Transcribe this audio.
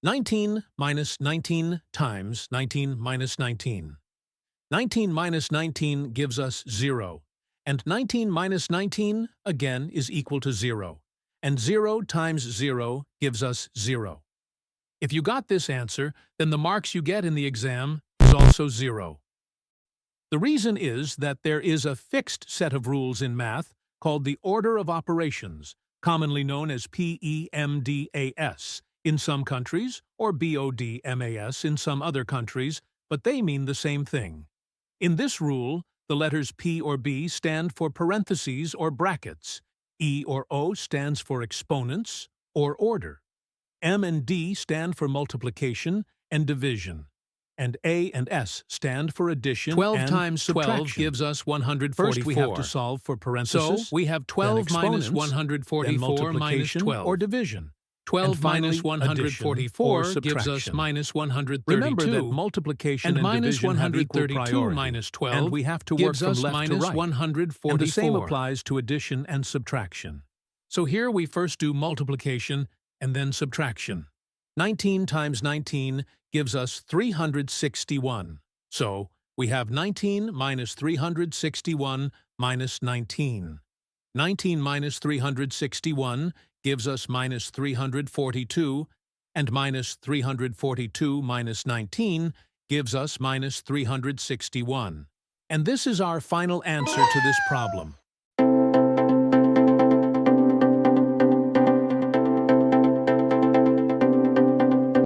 19 minus 19 times 19 minus 19. 19 minus 19 gives us 0, and 19 minus 19, again, is equal to 0, and 0 times 0 gives us 0. If you got this answer, then the marks you get in the exam is also 0. The reason is that there is a fixed set of rules in math called the order of operations, commonly known as PEMDAS in some countries, or BODMAS in some other countries, but they mean the same thing. In this rule, the letters P or B stand for parentheses or brackets, E or O stands for exponents or order, M and D stand for multiplication and division, and A and S stand for addition 12 and times 12 subtraction. gives us 144. First, we have to solve for parentheses. So, we have 12 minus exponents, 144 minus 12. or division. 12 minus finally, 144 addition or gives us subtraction. minus 132. Remember that multiplication and and minus division have equal 132 priority, minus 12 and we have to work gives from us left to minus right. 144. And the same applies to addition and subtraction. So here we first do multiplication and then subtraction. 19 times 19 gives us 361. So we have 19 minus 361 minus 19. 19 minus 361 gives us minus 342, and minus 342 minus 19 gives us minus 361. And this is our final answer to this problem.